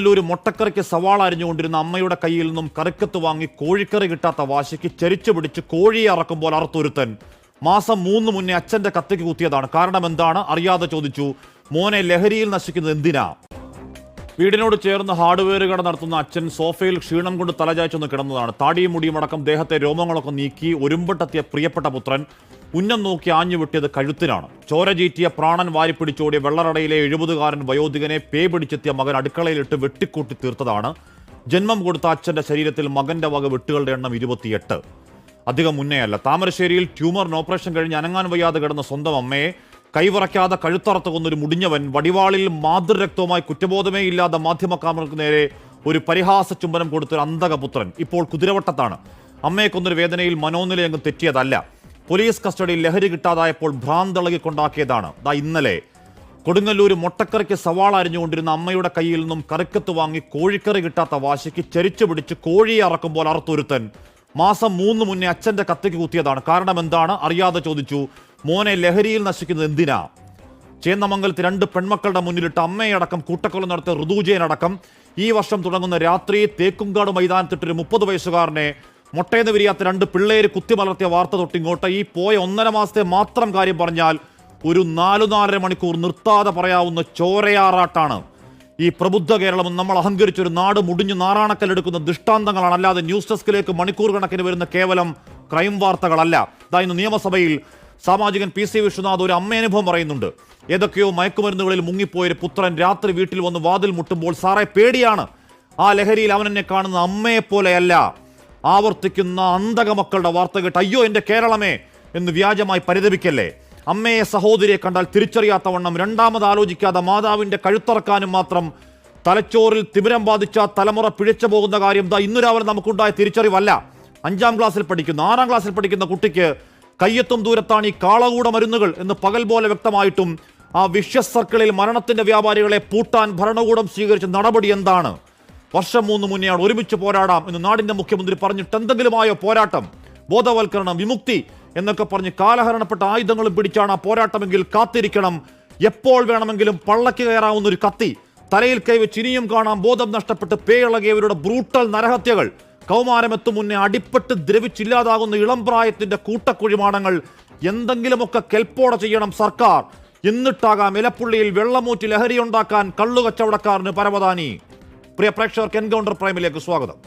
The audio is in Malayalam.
ഒരു മുട്ടക്കറിക്ക് സവാള അരിഞ്ഞുകൊണ്ടിരുന്ന അമ്മയുടെ കയ്യിൽ നിന്നും കറിക്കത്ത് വാങ്ങി കോഴിക്കറി കിട്ടാത്ത വാശിക്ക് ചരിച്ചു പിടിച്ച് കോഴിയെ അറക്കുമ്പോൾ അറുത്തൊരുത്തൻ മാസം 3 മുന്നേ അച്ഛന്റെ കത്തിക്ക് കുത്തിയതാണ്. കാരണം എന്താണ് അറിയാതെ ചോദിച്ചു. മോനെ ലഹരിയിൽ നശിക്കുന്നത് എന്തിനാ? വീടിനോട് ചേർന്ന് ഹാർഡ്വെയർ കട നടത്തുന്ന അച്ഛൻ സോഫയിൽ ക്ഷീണം കൊണ്ട് തലചായ്ച്ചൊന്ന് കിടന്നതാണ്. താടിയും മുടിയും അടക്കം ദേഹത്തെ രോമങ്ങളൊക്കെ നീക്കി ഒരുമ്പെട്ടെത്തിയ പ്രിയപ്പെട്ട പുത്രൻ ഉന്നം നോക്കി ആഞ്ഞു വിട്ടിയത് കഴുത്തിനാണ്. ചോര ചീറ്റിയ പ്രാണൻ വാരിപ്പിടിച്ചോടിയ വെള്ളറടയിലെ 70-കാരൻ വയോധികനെ പേ പിടിച്ചെത്തിയ മകൻ അടുക്കളയിലിട്ട് വെട്ടിക്കൂട്ടി തീർത്തതാണ്. ജന്മം കൊടുത്ത അച്ഛന്റെ ശരീരത്തിൽ മകന്റെ വക വെട്ടുകളുടെ എണ്ണം 28. അധികം മുന്നേയല്ല. താമരശ്ശേരിയിൽ ട്യൂമറിന് ഓപ്പറേഷൻ കഴിഞ്ഞ് അനങ്ങാൻ വയ്യാതെ കിടന്ന സ്വന്തം അമ്മയെ കൈവറയ്ക്കാതെ കഴുത്തറത്ത് കൊന്നൊരു മുടിഞ്ഞവൻ വടിവാളിൽ മാതൃരക്തവുമായി കുറ്റബോധമേ ഇല്ലാതെ മാധ്യമക്കാർക്ക് നേരെ ഒരു പരിഹാസ ചുംബനം കൊടുത്തൊരു അന്തകപുത്രൻ ഇപ്പോൾ കുതിരവട്ടത്താണ്. അമ്മയെ കൊന്നൊരു വേദനയിൽ മനോനിലയങ്ങ് തെറ്റിയതല്ല. പോലീസ് കസ്റ്റഡിയിൽ ലഹരി കിട്ടാതായപ്പോൾ ഭ്രാന്തളകിക്കൊണ്ടാക്കിയതാണ്. ഇന്നലെ കൊടുങ്ങല്ലൂർ മുട്ടക്കറിക്ക് സവാള അരിഞ്ഞുകൊണ്ടിരുന്ന അമ്മയുടെ കയ്യിൽ നിന്നും കറിക്കത്ത് വാങ്ങി കോഴിക്കറി കിട്ടാത്ത വാശിക്ക് ചരിച്ചു പിടിച്ച് കോഴിയെ അറക്കുമ്പോൾ അറുത്തൊരുത്തൻ മാസം 3 മുന്നേ അച്ഛന്റെ കത്തിക്ക് കുത്തിയതാണ്. കാരണം എന്താണ് അറിയാതെ ചോദിച്ചു. മോനെ ലഹരിയിൽ നശിക്കുന്നത് എന്തിനാ? ചേന്നമംഗലത്ത് 2 പെൺമക്കളുടെ മുന്നിലിട്ട് അമ്മയടക്കം കൂട്ടക്കൊല നടത്തിയ ഋതുജയനടക്കം ഈ വർഷം തുടങ്ങുന്ന രാത്രി തേക്കുംകാട് മൈതാനത്തിട്ടൊരു 30 വയസ്സുകാരനെ മുട്ടയെന്ന് വിരിയാത്ത 2 പിള്ളേര് കുത്തിമലർത്തിയ വാർത്ത തൊട്ടിങ്ങോട്ട് ഈ പോയ 1.5 മാസത്തെ മാത്രം കാര്യം പറഞ്ഞാൽ ഒരു 4-4.5 മണിക്കൂർ നിർത്താതെ പറയാവുന്ന ചോരയാറാട്ടാണ്. ഈ പ്രബുദ്ധ കേരളം നമ്മൾ അഹങ്കരിച്ചൊരു നാട് മുടിഞ്ഞു നാറാണക്കല്ലെടുക്കുന്ന ദൃഷ്ടാന്തങ്ങളാണ്. അല്ലാതെ ന്യൂസ് ഡെസ്കിലേക്ക് മണിക്കൂർ കണക്കിന് വരുന്ന കേവലം ക്രൈം വാർത്തകളല്ല. ഇന്ന് നിയമസഭയിൽ സാമാജികൻ PC വിശ്വനാഥ് ഒരു അമ്മയനുഭവം പറയുന്നുണ്ട്. ഏതൊക്കെയോ മയക്കുമരുന്നുകളിൽ മുങ്ങിപ്പോയൊരു പുത്രൻ രാത്രി വീട്ടിൽ വന്ന് വാതിൽ മുട്ടുമ്പോൾ സാറേ പേടിയാണ്. ആ ലഹരിയിൽ അവനെന്നെ കാണുന്ന അമ്മയെപ്പോലെയല്ല. ആവർത്തിക്കുന്ന അന്തകമക്കളുടെ വാർത്ത കേട്ട് അയ്യോ എൻ്റെ കേരളമേ എന്ന് വ്യാജമായി പരിതപിക്കല്ലേ. അമ്മയെ സഹോദരിയെ കണ്ടാൽ തിരിച്ചറിയാത്തവണ്ണം രണ്ടാമത് ആലോചിക്കാതെ മാതാവിൻ്റെ കഴുത്തറക്കാനും മാത്രം തലച്ചോറിൽ തിമിരം ബാധിച്ച തലമുറ പിഴച്ചു പോകുന്ന കാര്യം ഇന്നു രാവിലെ നമുക്കുണ്ടായ തിരിച്ചറിവല്ല. 5ാം ക്ലാസ്സിൽ പഠിക്കുന്ന 6ാം ക്ലാസ്സിൽ പഠിക്കുന്ന കുട്ടിക്ക് കയ്യെത്തും ദൂരത്താണ് ഈ കാളകൂട മരുന്നുകൾ എന്ന് പകൽ പോലെ വ്യക്തമായിട്ടും ആ വിഷ്യസ് സർക്കിളിൽ മരണത്തിന്റെ വ്യാപാരികളെ പൂട്ടാൻ ഭരണകൂടം സ്വീകരിച്ച നടപടി എന്താണ്? വർഷം 3 മുന്നെയാണ് ഒരുമിച്ച് പോരാടാം എന്ന് നാടിന്റെ മുഖ്യമന്ത്രി പറഞ്ഞിട്ട് എന്തെങ്കിലുമായോ പോരാട്ടം? ബോധവൽക്കരണം, വിമുക്തി എന്നൊക്കെ പറഞ്ഞ് കാലഹരണപ്പെട്ട ആയുധങ്ങളും പിടിച്ചാണ് ആ പോരാട്ടമെങ്കിൽ കാത്തിരിക്കണം. എപ്പോൾ വേണമെങ്കിലും പള്ളക്ക് കയറാവുന്ന ഒരു കത്തി തലയിൽ കൈവച്ച് ഇനിയും കാണാം ബോധം നഷ്ടപ്പെട്ട് പേയിളകിയവരുടെ ബ്രൂട്ടൽ നരഹത്യകൾ. കൗമാരമെത്തും മുന്നേ അടിപ്പെട്ട് ദ്രവിച്ചില്ലാതാകുന്ന ഇളം പ്രായത്തിന്റെ കൂട്ടക്കുഴിമാടങ്ങൾ എന്തെങ്കിലുമൊക്കെ കെൽപ്പോടെ ചെയ്യണം സർക്കാർ. എന്നിട്ടാകാം ഇലപ്പുള്ളിയിൽ വെള്ളമൂറ്റി ലഹരി ഉണ്ടാക്കാൻ കള്ളുകച്ചവടക്കാരന് പരവതാനി. പ്രിയ പ്രേക്ഷകർക്ക് എൻകൗണ്ടർ പ്രൈമിലേക്ക് സ്വാഗതം.